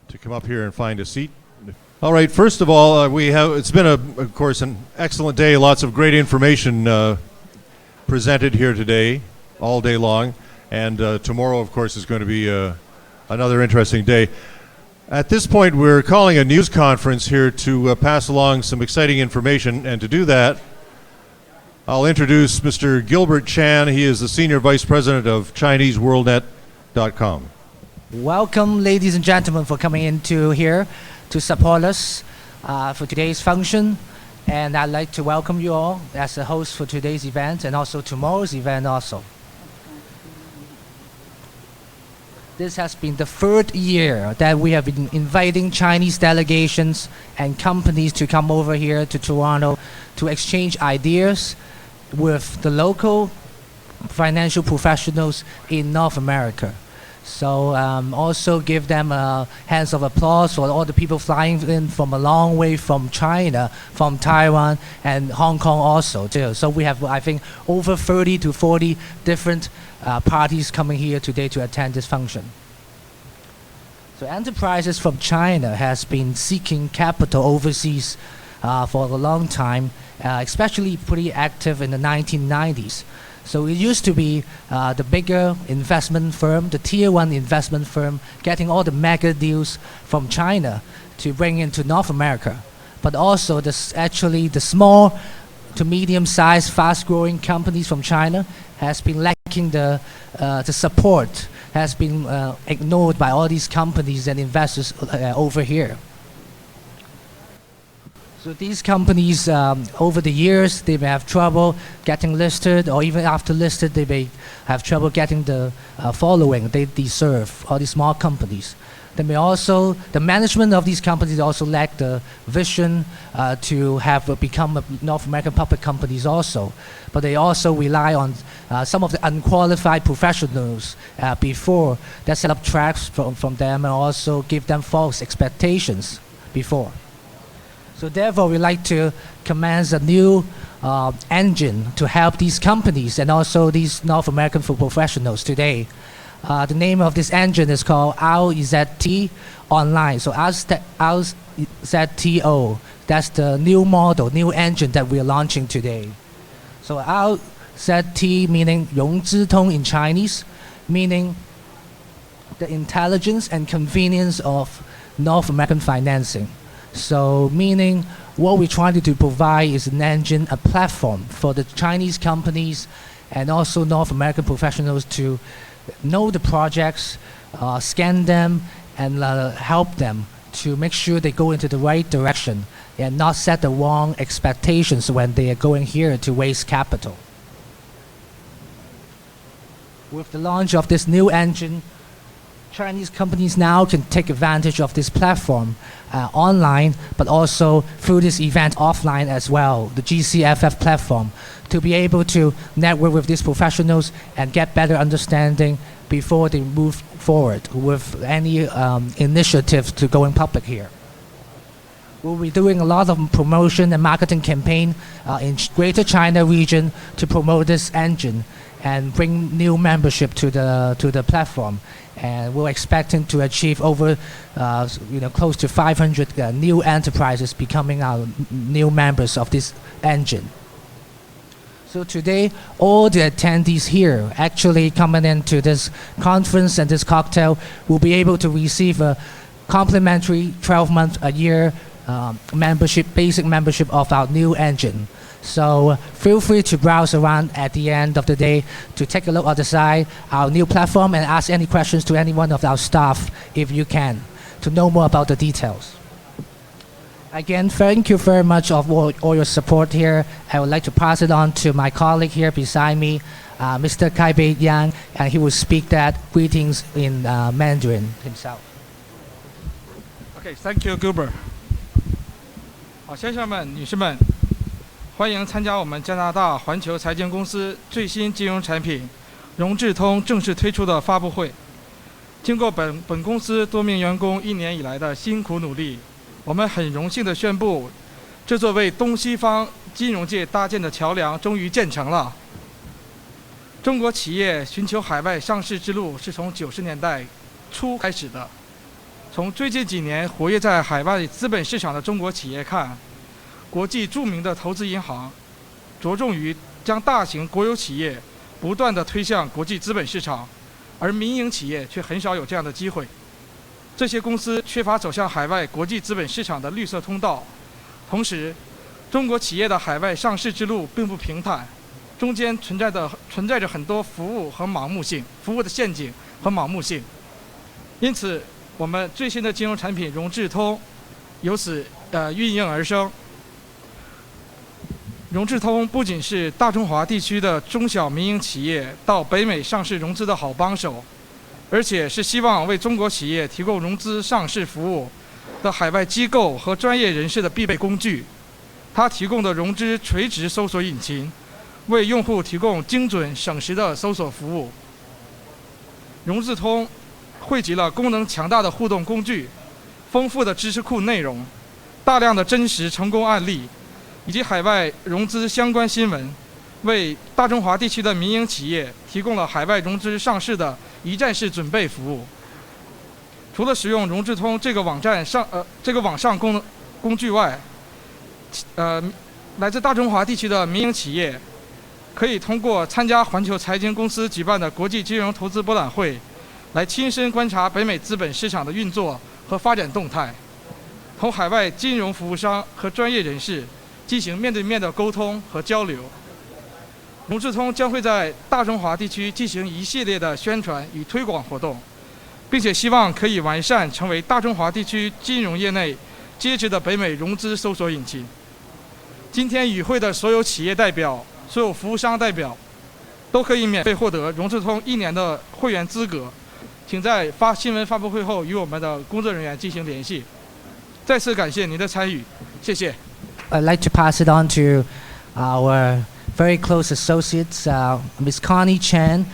to come up here and find a seat. All right, first of all, it's been, of course, an excellent day. Lots of great information presented here today, all day long. And tomorrow, of course, is going to be another interesting day. At this point, we're calling a news conference here to pass along some exciting information. And to do that, I'll introduce Mr. Gilbert Chan. He is the Senior Vice President of ChineseWorldNet.com. Welcome, ladies and gentlemen, for coming into here to support us for today's function. And I'd like to welcome you all as a host for today's event and also tomorrow's event also. This has been the third year that we have been inviting Chinese delegations and companies to come over here to Toronto to exchange ideas with the local financial professionals in North America. So also give them hands of applause for all the people flying in from a long way from China, from Taiwan, and Hong Kong also too. So we have, I think, over 30 to 40 different parties coming here today to attend this function. So enterprises from China has been seeking capital overseas for a long time, especially pretty active in the 1990s. So it used to be the bigger investment firm, the tier one investment firm, getting all the mega deals from China to bring into North America. But also the small to medium-sized, fast-growing companies from China has been lacking the support, has been ignored by all these companies and investors over here. So these companies, over the years, they may have trouble getting listed, or even after listed, they may have trouble getting the following they deserve, all these small companies. They may also, the management of these companies also lack the vision to have become North American public companies also. But they also rely on some of the unqualified professionals before that set up traps from them and also give them false expectations before. So therefore, we like to commence a new engine to help these companies and also these North American professionals today. The name of this engine is called RZT Online. So RZTO, that's the new model, new engine that we're launching today. So RZT meaning 融智通 in Chinese, meaning the intelligence and convenience of North American financing. So meaning what we're trying to provide is an engine, a platform for the Chinese companies and also North American professionals to know the projects, scan them, and help them to make sure they go into the right direction and not set the wrong expectations when they are going here to raise capital. With the launch of this new engine, Chinese companies now can take advantage of this platform online, but also through this event offline as well, the GCFF platform, to be able to network with these professionals and get better understanding before they move forward with any initiatives to going public here. We'll be doing a lot of promotion and marketing campaign in Greater China region to promote this engine and bring new membership to the platform. And we're expecting to achieve over, close to 500 new enterprises becoming our new members of this engine. So today, all the attendees here actually coming into this conference and this cocktail will be able to receive a complimentary 12-month a year membership, basic membership of our new engine. So feel free to browse around at the end of the day to take a look at the side, our new platform, and ask any questions to any one of our staff if you can, to know more about the details. Again, thank you very much of all your support here. I would like to pass it on to my colleague here beside me, Mr. Kai-Bei Yang, and he will speak that greetings in Mandarin himself. Okay, thank you, Gilbert. 好，先生们、女士们，欢迎参加我们加拿大环球财经公司最新金融产品融智通正式推出的发布会。经过本公司多名员工1年以来的辛苦努力，我们很荣幸地宣布，这座为东西方金融界搭建的桥梁终于建成了。中国企业寻求海外上市之路是从90年代初开始的。从最近几年活跃在海外资本市场的中国企业看，国际著名的投资银行着重于将大型国有企业不断地推向国际资本市场，而民营企业却很少有这样的机会。这些公司缺乏走向海外国际资本市场的绿色通道，同时，中国企业的海外上市之路并不平坦，中间存在着很多服务的陷阱和盲目性。因此，我们最新的金融产品融智通由此孕应而生。融智通不仅是大中华地区的中小民营企业到北美上市融资的好帮手，而且是希望为中国企业提供融资上市服务的海外机构和专业人士的必备工具。它提供的融资垂直搜索引擎，为用户提供精准省时的搜索服务。融智通汇集了功能强大的互动工具、丰富的知识库内容、大量的真实成功案例，以及海外融资相关新闻，为大中华地区的民营企业提供了海外融资上市的一站式准备服务。除了使用融智通这个网上工具外，来自大中华地区的民营企业可以通过参加环球财经公司举办的国际金融投资博览会，来亲身观察北美资本市场的运作和发展动态，同海外金融服务商和专业人士进行面对面的沟通和交流。融智通将会在大中华地区进行一系列的宣传与推广活动，并且希望可以完善成为大中华地区金融业内接值的北美融资搜索引擎。今天与会的所有企业代表、所有服务商代表都可以免费获得融智通1年的会员资格，请在新闻发布会后与我们的工作人员进行联系。再次感谢您的参与，谢谢。I'd like to pass it on to our very close associates, Ms. Connie Chen.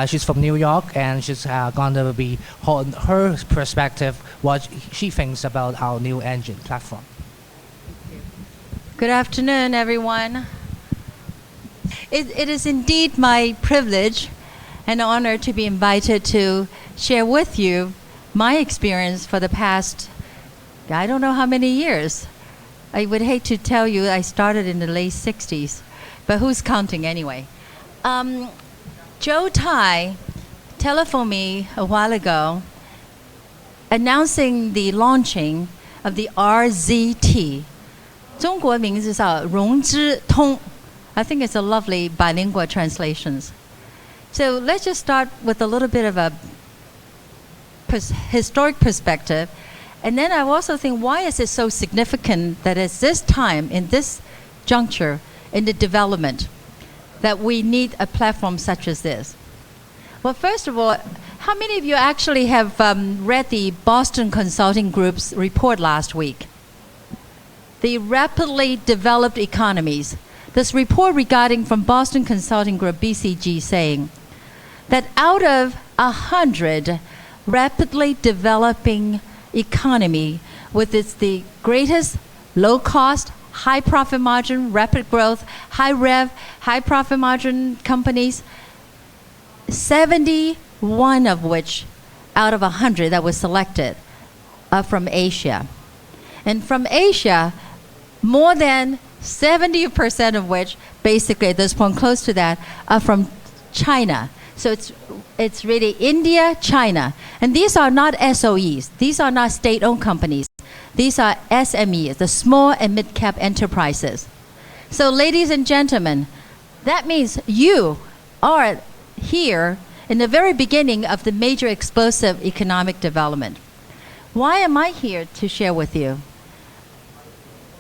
She's from New York, and she's going to be holding her perspective, what she thinks about our new engine platform. Good afternoon, everyone. It is indeed my privilege and honor to be invited to share with you my experience for the past, I don't know how many years. I would hate to tell you I started in the late 60s, but who's counting anyway? Joe Tai telephoned me a while ago announcing the launching of the RZT. 中国名字叫融智通. I think it's a lovely bilingual translations. So let's just start with a little bit of a historic perspective. And then I also think, why is it so significant that at this time, in this juncture, in the development, that we need a platform such as this? Well, first of all, how many of you actually have read the Boston Consulting Group's report last week? The rapidly developed economies. This report regarding from Boston Consulting Group, BCG, saying that out of 100 rapidly developing economy with the greatest low cost, high profit margin, rapid growth, high profit margin companies, 71 of which out of 100 that was selected are from Asia. And from Asia, more than 70% of which, basically at this point close to that, are from China. So it's really India, China. And these are not SOEs. These are not state-owned companies. These are SMEs, the small and mid-cap enterprises. So ladies and gentlemen, that means you are here in the very beginning of the major explosive economic development. Why am I here to share with you?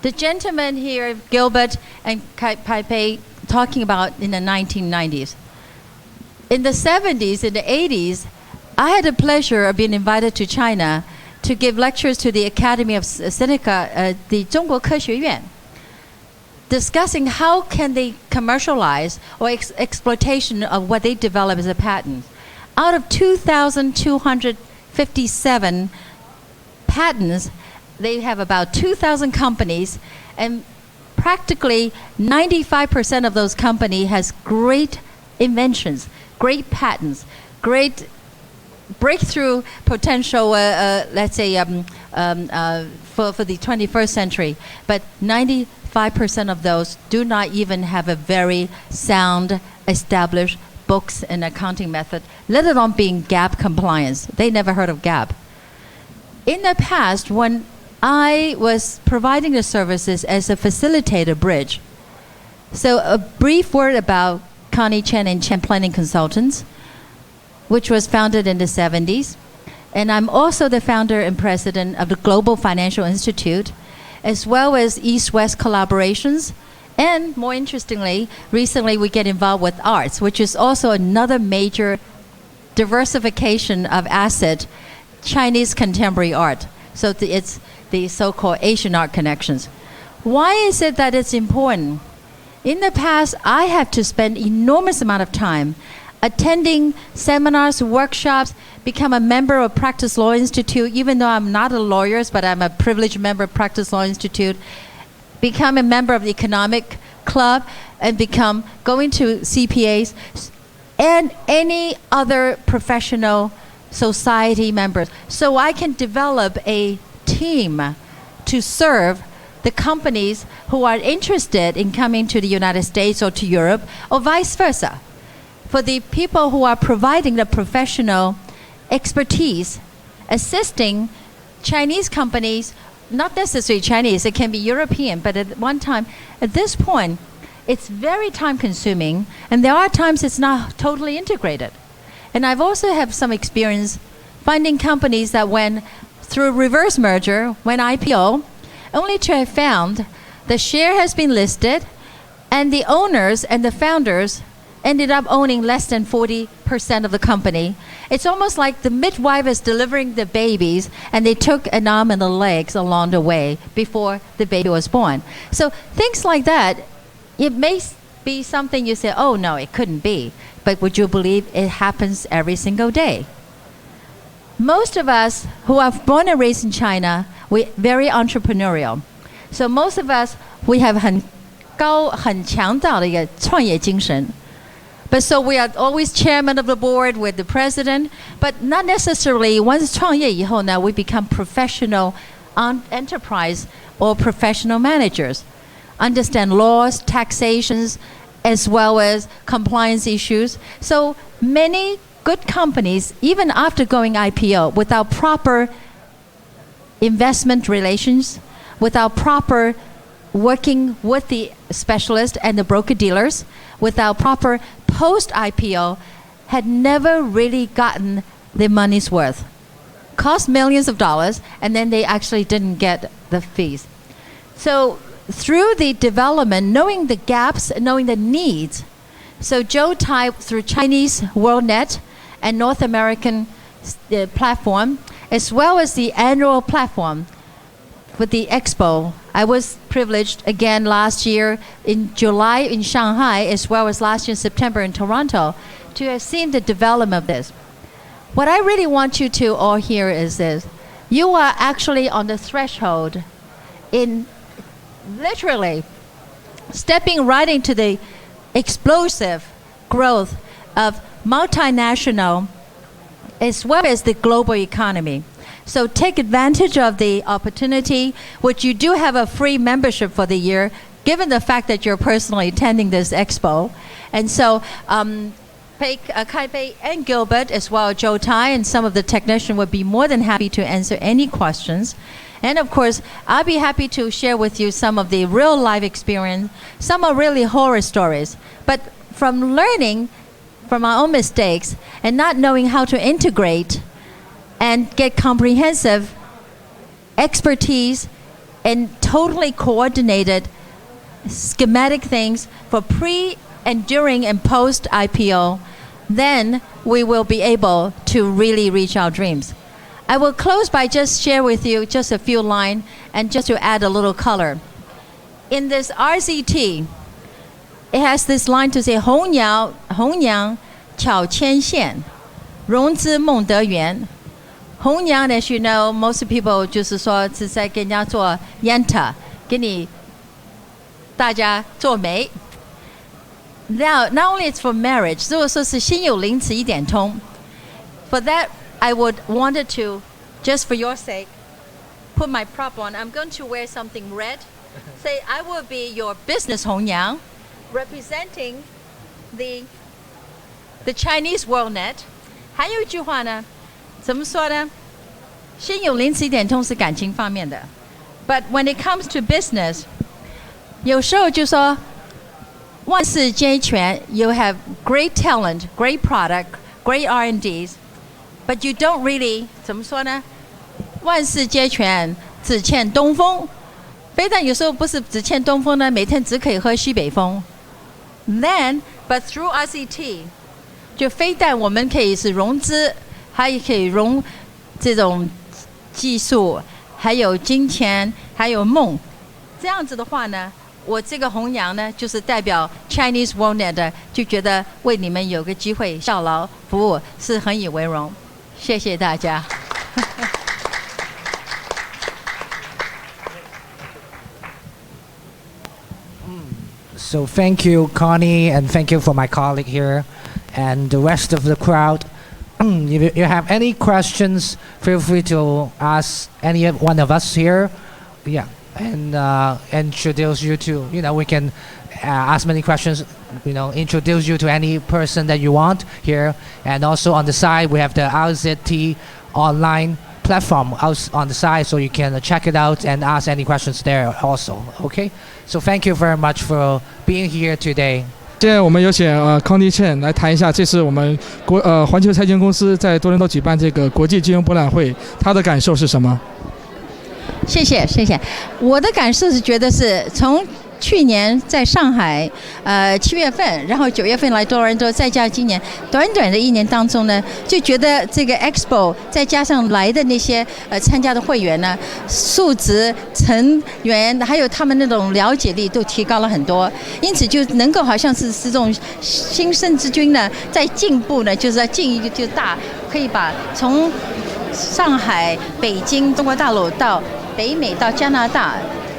The gentleman here, Gilbert and Pai Pei, talking about in the 1990s. In the 70s, in the 80s, I had the pleasure of being invited to China to give lectures to the Academy of Sinica, the 中国科学院, discussing how can they commercialize or exploitation of what they develop as a patent. Out of 2,257 patents, they have about 2,000 companies, and practically 95% of those companies has great inventions, great patents, great breakthrough potential, let's say, for the 21st century, but 95% of those do not even have a very sound, established books and accounting method, let alone being GAAP compliance. They never heard of GAAP. In the past, when I was providing the services as a facilitator bridge, so a brief word about Connie Chen and Chen Planning Consultants, which was founded in the 70s. And I'm also the founder and president of the Global Financial Institute, as well as East-West collaborations. And more interestingly, recently we get involved with arts, which is also another major diversification of asset, Chinese contemporary art. So it's the so-called Asian art connections. Why is it that it's important? In the past, I have to spend enormous amount of time attending seminars, workshops, become a member of Practice Law Institute, even though I'm not a lawyer, but I'm a privileged member of Practice Law Institute, become a member of the economic club, and going to CPAs, and any other professional society members. So I can develop a team to serve the companies who are interested in coming to the United States or to Europe, or vice versa. For the people who are providing the professional expertise, assisting Chinese companies, not necessarily Chinese, it can be European, but at one time, at this point, it's very time consuming, and there are times it's not totally integrated. And I've also have some experience finding companies that went through reverse merger, went IPO, only to have found the share has been listed, and the owners and the founders ended up owning less than 40% of the company. It's almost like the midwife is delivering the babies, and they took an arm and a legs along the way before the baby was born. So things like that, it may be something you say, oh no, it couldn't be. But would you believe it happens every single day? Most of us who are born and raised in China, we're very entrepreneurial. So most of us, we have 很强大的一个创业精神. But so we are always chairman of the board with the president, but not necessarily once 创业以后呢, we become professional enterprise or professional managers. Understand laws, taxations, as well as compliance issues. So many good companies, even after going IPO, without proper investment relations, without proper working with the specialist and the broker dealers, without proper post-IPO, had never really gotten their money's worth. Cost millions of dollars, and then they actually didn't get the fees. So through the development, knowing the gaps, knowing the needs, so Joe Tai, through Chinese WorldNet and North American platform, as well as the annual platform with the expo, I was privileged again last year in July in Shanghai, as well as last year in September in Toronto, to have seen the development of this. What I really want you to all hear is this. You are actually on the threshold in literally stepping right into the explosive growth of multinational as well as the global economy. So take advantage of the opportunity, which you do have a free membership for the year, given the fact that you're personally attending this expo. And so Kai Bei and Gilbert, as well as Joe Tai and some of the technicians would be more than happy to answer any questions. And of course, I'll be happy to share with you some of the real life experience. Some are really horror stories. But from learning from our own mistakes and not knowing how to integrate and get comprehensive expertise and totally coordinated schematic things for pre and during and post IPO, then we will be able to really reach our dreams. I will close by just share with you just a few lines and just to add a little color. In this RZT, it has this line to say, 红娘巧牵线，融资梦得圆。红娘 as you know, most people 就是说是在给人家做 yenta, 给你大家做媒。Now, not only it's for marriage, 如果说是心有灵词一点通 for that I would wanted to, just for your sake, put my prop on. I'm going to wear something red. Say I will be your business 红娘, representing the Chinese WorldNet. 还有一句话呢，怎么说呢？心有灵犀一点通是感情方面的 ，but when it comes to business， 有时候就说万事皆全 ，you have great talent, great product, great R&Ds, but you don't really 怎么说呢？万事皆全，只欠东风。非但有时候不是只欠东风呢，每天只可以喝西北风。Then, but through RZT， 就非但我们可以是融资，还可以融这种技术，还有金钱，还有梦。这样子的话呢，我这个红娘呢，就是代表 Chinese WorldNet 的，就觉得为你们有个机会效劳服务是很以为荣。谢谢大家。So thank you, Connie, and thank you for my colleague here and the rest of the crowd. If you have any questions, feel free to ask any one of us here. Yeah, and introduce you to, we can ask many questions, introduce you to any person that you want here. And also on the side, we have the RZT online platform out on the side, so you can check it out and ask any questions there also. Okay, so thank you very much for being here today. 现在我们有请Connie Chen 来谈一下，这次我们环球财经公司在多伦多举办这个国际金融博览会，他的感受是什么？谢谢。我的感受是觉得是从去年在上海，7月份，然后9月份来多伦多，再加今年短短的1年当中呢，就觉得这个 Expo 再加上来的那些参加的会员呢，素质、成员还有他们那种了解力都提高了很多，因此就能够好像是这种新生之君呢，在进步呢，就是在进一个就大，可以把从上海、北京、中国大陆到北美到加拿大。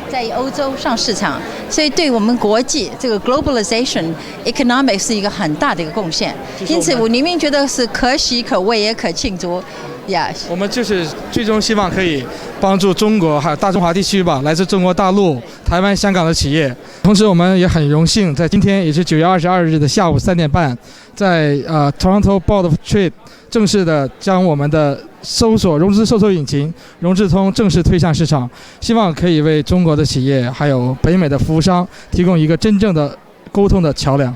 在欧洲上市场，所以对我们国际这个 globalization economics 是一个很大的一个贡献。因此，我里面觉得是可喜可畏也可庆祝。呀，我们就是最终希望可以帮助中国还有大中华地区吧，来自中国大陆、台湾、香港的企业。同时，我们也很荣幸在今天，也是9月22日的下午3点半，在Toronto Board of Trade 正式的将我们的融资搜索引擎融智通正式推向市场，希望可以为中国的企业还有北美的服务商提供一个真正的沟通的桥梁。